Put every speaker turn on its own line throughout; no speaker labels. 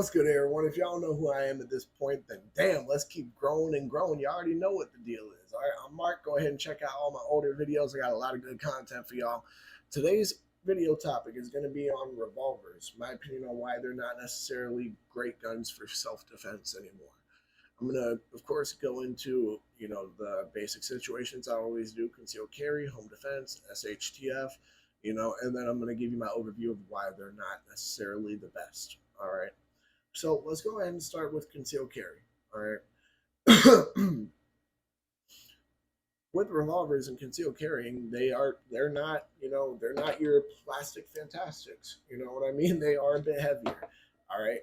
What's good, everyone? If y'all know who I am at this point, then damn, let's keep growing and growing. You already know what the deal is. All right, I'm Mark. Go ahead and check out all my older videos. I got a lot of good content for y'all. Today's video topic is going to be on revolvers, my opinion on why they're not necessarily great guns for self-defense anymore. I'm going to, of course, go into, the basic situations I always do: concealed carry, home defense, SHTF, and then I'm going to give you my overview of why they're not necessarily the best. All right. So let's go ahead and start with concealed carry. All right. With revolvers and concealed carrying, they're not your plastic fantastics. You know what I mean? They are a bit heavier. All right.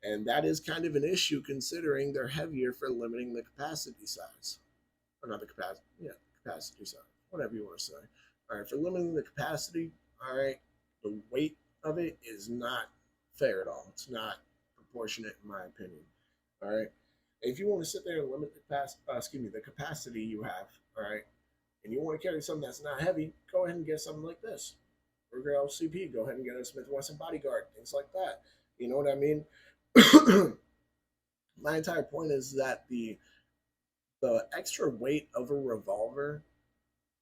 And that is kind of an issue considering they're heavier for limiting the capacity size. Or not the capacity, yeah, capacity size, whatever you want to say. All right, for limiting the capacity, all right, the weight of it is not fair at all. It's not proportionate, in my opinion. All right, if you want to sit there and limit the capacity you have, all right, and you want to carry something that's not heavy, go ahead and get something like this. Ruger LCP, go ahead and get a Smith Wesson Bodyguard, things like that. You know what I mean? My entire point is that the extra weight of a revolver,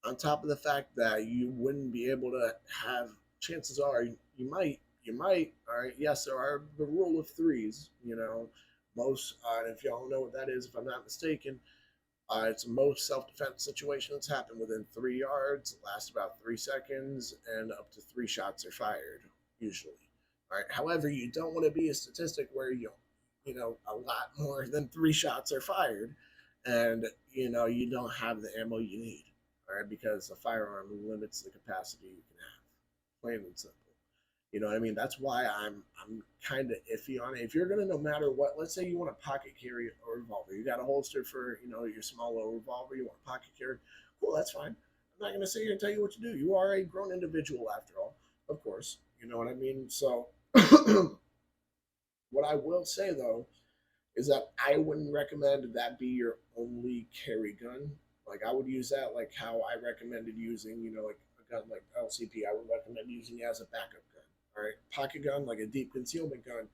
on top of the fact that you wouldn't be able to have, chances are you might, all right, yes, there are the rule of threes, most, if y'all don't know what that is, if I'm not mistaken, it's most self-defense situations happen within 3 yards, last about 3 seconds, and up to 3 shots are fired, usually. All right. However, you don't want to be a statistic where a lot more than 3 shots are fired, and you don't have the ammo you need. All right, because a firearm limits the capacity you can have, plain and simple. You know what I mean? That's why I'm kind of iffy on it. If you're gonna, no matter what, let's say you want to pocket carry a revolver, you got a holster for your small little revolver, you want to pocket carry, cool, that's fine. I'm not gonna sit here and tell you what to do. You are a grown individual after all, of course. You know what I mean? So, what I will say though is that I wouldn't recommend that be your only carry gun. Like I would use that like how I recommended using, like a gun like LCP. I would recommend using it as a backup gun. All right, pocket gun like a deep concealment gun.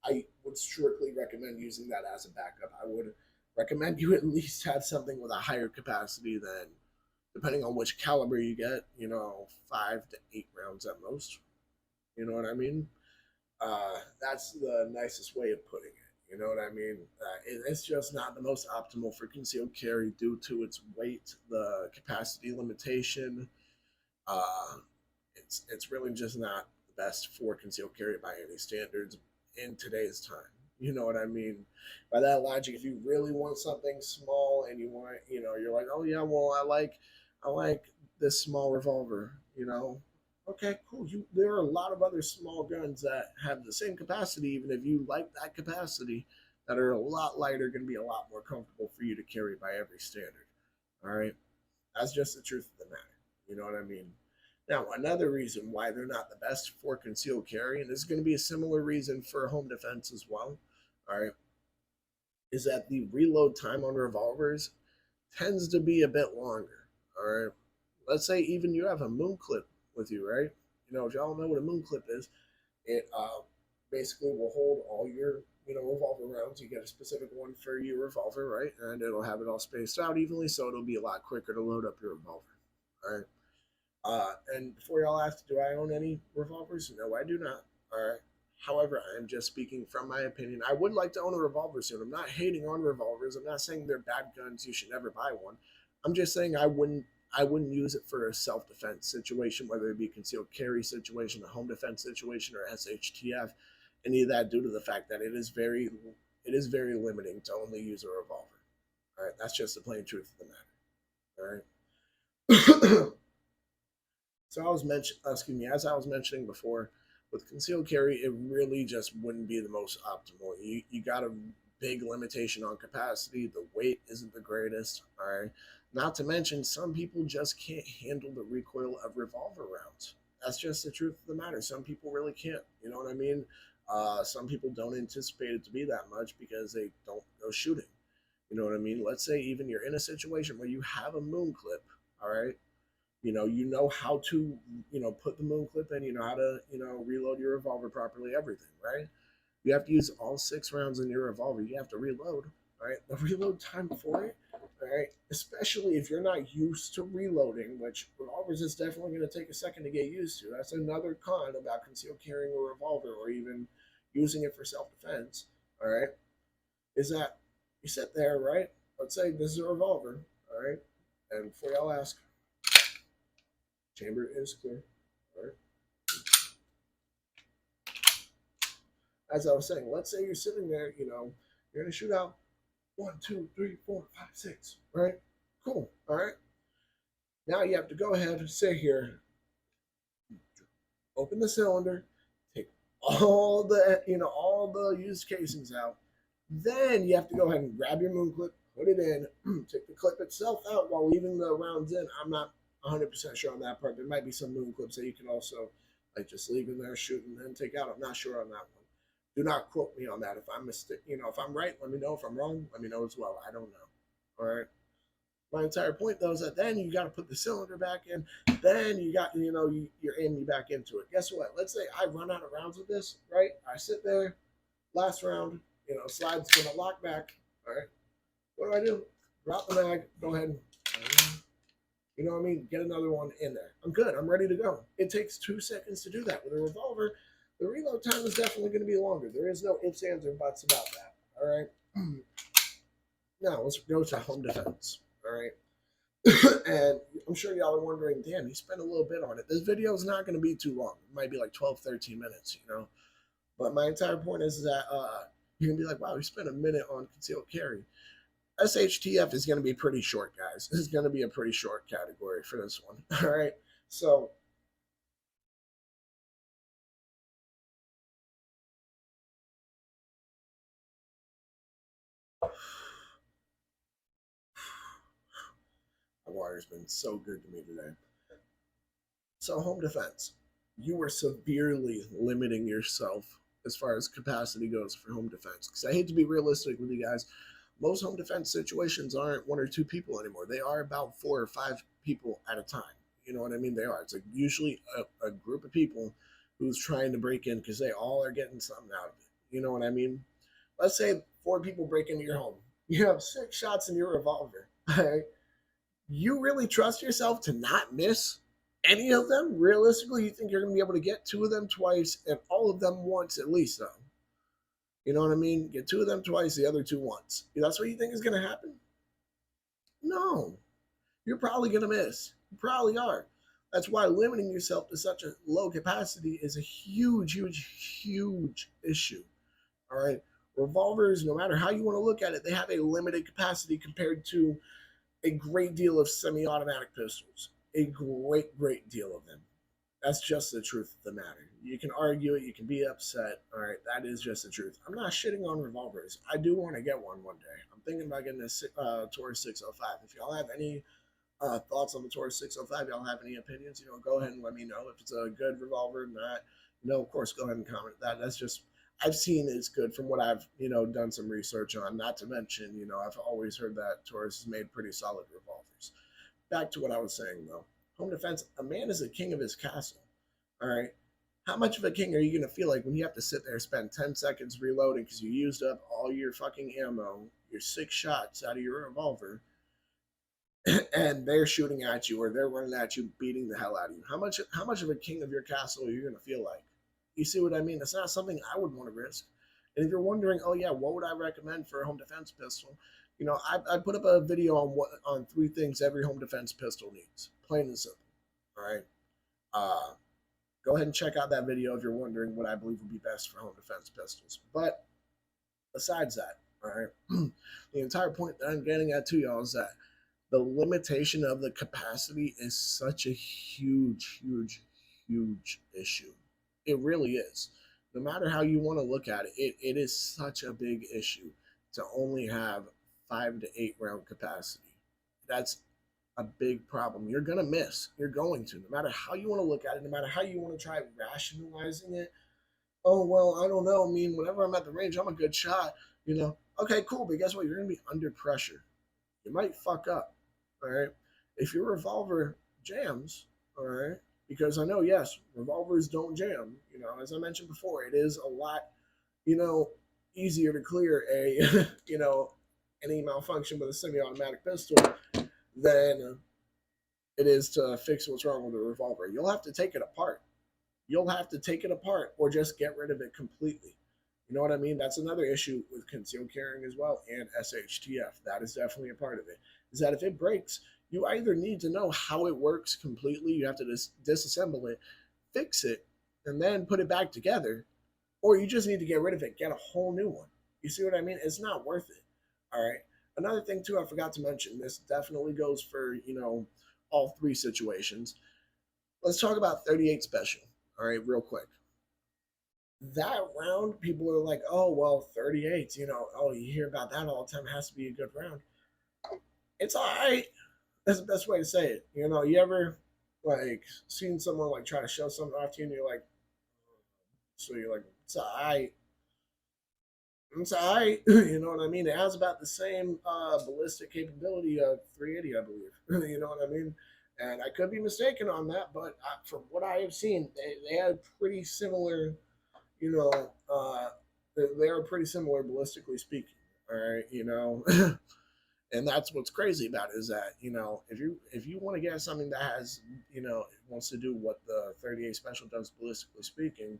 I would strictly recommend using that as a backup. I would recommend you at least have something with a higher capacity than, depending on which caliber you get, 5 to 8 rounds at most. You know what I mean? That's the nicest way of putting it. You know what I mean? It's just not the most optimal for concealed carry due to its weight, the capacity limitation. Uh, it's really just not the best for concealed carry by any standards in today's time. You know what I mean? By that logic, if you really want something small and you want, you're like, oh yeah, well, I like this small revolver. Okay, cool. There are a lot of other small guns that have the same capacity, even if you like that capacity, that are a lot lighter, going to be a lot more comfortable for you to carry by every standard. All right, that's just the truth of the matter. You know what I mean? Now, another reason why they're not the best for concealed carry, and this is going to be a similar reason for home defense as well. All right, is that the reload time on revolvers tends to be a bit longer. All right, let's say even you have a moon clip with you, right? If y'all know what a moon clip is, it basically will hold all your revolver rounds. You get a specific one for your revolver, right? And it'll have it all spaced out evenly, so it'll be a lot quicker to load up your revolver. All right. And before y'all ask, do I own any revolvers? No, I do not. All right. However, I'm just speaking from my opinion. I would like to own a revolver soon. I'm not hating on revolvers. I'm not saying they're bad guns. You should never buy one. I'm just saying I wouldn't use it for a self-defense situation, whether it be concealed carry situation, a home defense situation, or SHTF. Any of that due to the fact that it is very limiting to only use a revolver. All right, that's just the plain truth of the matter. All right. So as I was mentioning before, with concealed carry, it really just wouldn't be the most optimal. You got a big limitation on capacity. The weight isn't the greatest. All right. Not to mention, some people just can't handle the recoil of revolver rounds. That's just the truth of the matter. Some people really can't. You know what I mean? Some people don't anticipate it to be that much because they don't go shooting. You know what I mean? Let's say even you're in a situation where you have a moon clip. All right. You know how to, put the moon clip in, you know how to, reload your revolver properly, everything, right? you have to use all 6 rounds in your revolver. You have to reload. All right, the reload time for it. All right, especially if you're not used to reloading, which revolvers is definitely going to take a second to get used to. That's another con about concealed carrying a revolver or even using it for self defense. All right, is that you sit there, right? Let's say this is a revolver, all right, and before y'all ask, chamber is clear. All right. As I was saying, let's say you're sitting there, you're in a shootout. 1, 2, 3, 4, 5, 6. Right? Cool. All right. Now you have to go ahead and sit here, open the cylinder, take all the used casings out. Then you have to go ahead and grab your moon clip, put it in, take the clip itself out while leaving the rounds in. I'm not 100% sure on that part. There might be some moon clips that you can also like just leave in there, shoot, and then take out. I'm not sure on that one. Do not quote me on that. If I'm if I'm right, let me know. If I'm wrong, let me know as well. I don't know. All right. My entire point though is that then you got to put the cylinder back in. Then you got you're aiming back into it. Guess what? Let's say I run out of rounds with this. Right? I sit there. Last round. Slide's gonna lock back. All right. What do? Drop the mag. Go ahead. You know what I mean? Get another one in there. I'm good. I'm ready to go. It takes 2 seconds to do that. With a revolver, the reload time is definitely going to be longer. There is no ifs, ands, or buts about that. All right. Now let's go to home defense. All right. And I'm sure y'all are wondering, damn, he spent a little bit on it. This video is not going to be too long. It might be like 12, 13 minutes, But my entire point is that you're going to be like, wow, he spent a minute on concealed carry. SHTF is going to be pretty short, guys. This is going to be a pretty short category for this one. All right. So the water's been so good to me today. So home defense, you are severely limiting yourself as far as capacity goes for home defense. Because I hate to be realistic with you guys, most home defense situations aren't 1 or 2 people anymore. They are about 4 or 5 people at a time. You know what I mean? They are. It's like usually a group of people who's trying to break in because they all are getting something out of it. You know what I mean? Let's say 4 people break into your home. You have 6 shots in your revolver. Right? You really trust yourself to not miss any of them? Realistically, you think you're going to be able to get 2 of them twice and all of them once at least, though? You know what I mean? Get 2 of them twice, the other 2 once. That's what you think is going to happen? No. You're probably going to miss. You probably are. That's why limiting yourself to such a low capacity is a huge, huge, huge issue. All right. Revolvers, no matter how you want to look at it, they have a limited capacity compared to a great deal of semi-automatic pistols. A great, great deal of them. That's just the truth of the matter. You can argue it, you can be upset. All right, that is just the truth. I'm not shitting on revolvers. I do want to get one day. I'm thinking about getting a Taurus 605. If y'all have any thoughts on the Taurus 605, y'all have any opinions, go ahead and let me know. If it's a good revolver or not, of course, go ahead and comment that. That's just, I've seen it's good from what I've, done some research on. Not to mention, I've always heard that Taurus has made pretty solid revolvers. Back to what I was saying, though. Home defense, a man is a king of his castle. All right. How much of a king are you going to feel like when you have to sit there and spend 10 seconds reloading because you used up all your fucking ammo, your 6 shots out of your revolver, and they're shooting at you or they're running at you, beating the hell out of you? How much of a king of your castle are you going to feel like? You see what I mean? It's not something I would want to risk. And if you're wondering, oh yeah, what would I recommend for a home defense pistol? I put up a video on 3 things every home defense pistol needs. Plain and simple. All right. Go ahead and check out that video if you're wondering what I believe would be best for home defense pistols. But besides that, all right, the entire point that I'm getting at to y'all is that the limitation of the capacity is such a huge, huge, huge issue. It really is. No matter how you want to look at it, it is such a big issue to only have 5 to 8 round capacity. That's a big problem. You're going to miss. You're going to. No matter how you want to look at it, no matter how you want to try rationalizing it. Oh, well, I don't know. I mean, whenever I'm at the range, I'm a good shot. Okay, cool. But guess what? You're going to be under pressure. You might fuck up. All right. If your revolver jams, all right, because I know, yes, revolvers don't jam. As I mentioned before, it is a lot, you know, easier to clear a, any malfunction with a semi-automatic pistol than it is to fix what's wrong with a revolver. You'll have to take it apart. You'll have to take it apart or just get rid of it completely. You know what I mean? That's another issue with concealed carrying as well and SHTF. That is definitely a part of it. Is that if it breaks, you either need to know how it works completely, you have to disassemble it, fix it, and then put it back together, or you just need to get rid of it, get a whole new one. You see what I mean? It's not worth it. All right. Another thing too, I forgot to mention. This definitely goes for all three situations. Let's talk about 38 special. All right, real quick. That round, people are like, oh well, 38. Oh, you hear about that all the time. It has to be a good round. It's all right. That's the best way to say it. You ever like seen someone like try to show something off to you, and you're like, so you're like, it's all right. It's all right. You know what I mean? It has about the same ballistic capability of 380, I believe. You know what I mean? And I could be mistaken on that, but from what I have seen, they had pretty similar, you know, they are pretty similar ballistically speaking. All right, and that's what's crazy about it is that if you want to get something that has wants to do what the 38 special does ballistically speaking,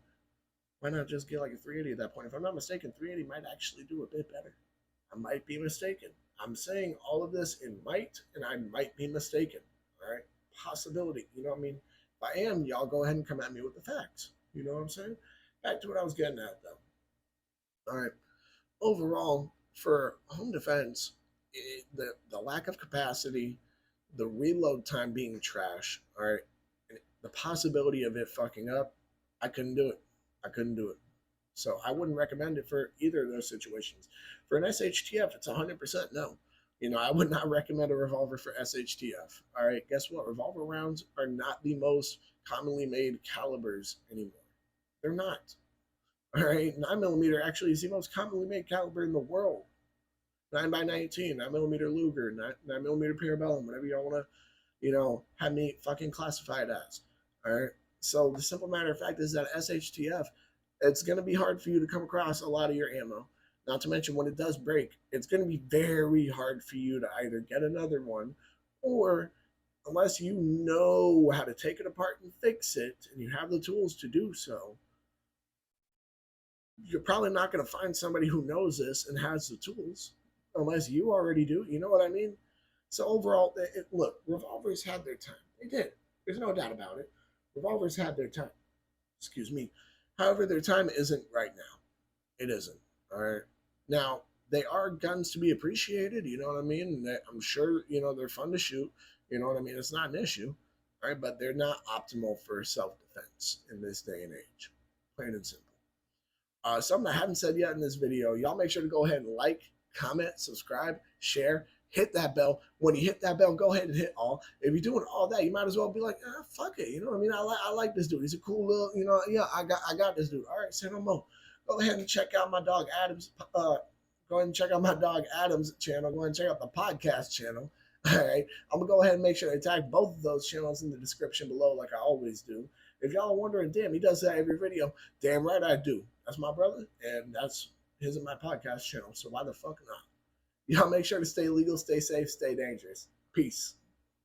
why not just get like a 380 at that point? If I'm not mistaken, 380 might actually do a bit better. I might be mistaken. I'm saying all of this in might, and I might be mistaken. All right, possibility. You know what I mean? If I am, y'all go ahead and come at me with the facts. You know what I'm saying? Back to what I was getting at, though. All right. Overall, for home defense, the lack of capacity, the reload time being trash, all right, the possibility of it fucking up, I couldn't do it. I couldn't do it. So I wouldn't recommend it for either of those situations. For an SHTF, it's 100% no. I would not recommend a revolver for SHTF. All right, guess what? Revolver rounds are not the most commonly made calibers anymore. They're not. All right, 9mm actually is the most commonly made caliber in the world. 9x19, 9mm Luger, 9mm Parabellum, whatever y'all want to, have me fucking classify it as. All right. So the simple matter of fact is that SHTF, it's going to be hard for you to come across a lot of your ammo. Not to mention when it does break, it's going to be very hard for you to either get another one or unless you know how to take it apart and fix it and you have the tools to do so, you're probably not going to find somebody who knows this and has the tools unless you already do. You know what I mean? So overall, look, revolvers had their time. They did. There's no doubt about it. Revolvers had their time. Excuse me. However, their time isn't right now. It isn't. All right. Now, they are guns to be appreciated. You know what I mean? I'm sure, they're fun to shoot. You know what I mean? It's not an issue. All right. But they're not optimal for self defense in this day and age. Plain and simple. Something I haven't said yet in this video, y'all make sure to go ahead and like, comment, subscribe, share, hit that bell. When you hit that bell, go ahead and hit all. If you're doing all that, you might as well be like, fuck it. You know what I mean? I like this dude. He's a cool little, yeah, I got this dude. All right, say no more. Go ahead and check out my dog Adam's. Go ahead and check out my dog Adam's channel. Go ahead and check out the podcast channel. All right, I'm gonna go ahead and make sure to tag both of those channels in the description below, like I always do. If y'all are wondering, damn, he does that every video. Damn right I do. That's my brother, and that's his and my podcast channel. So why the fuck not? Y'all make sure to stay legal, stay safe, stay dangerous. Peace.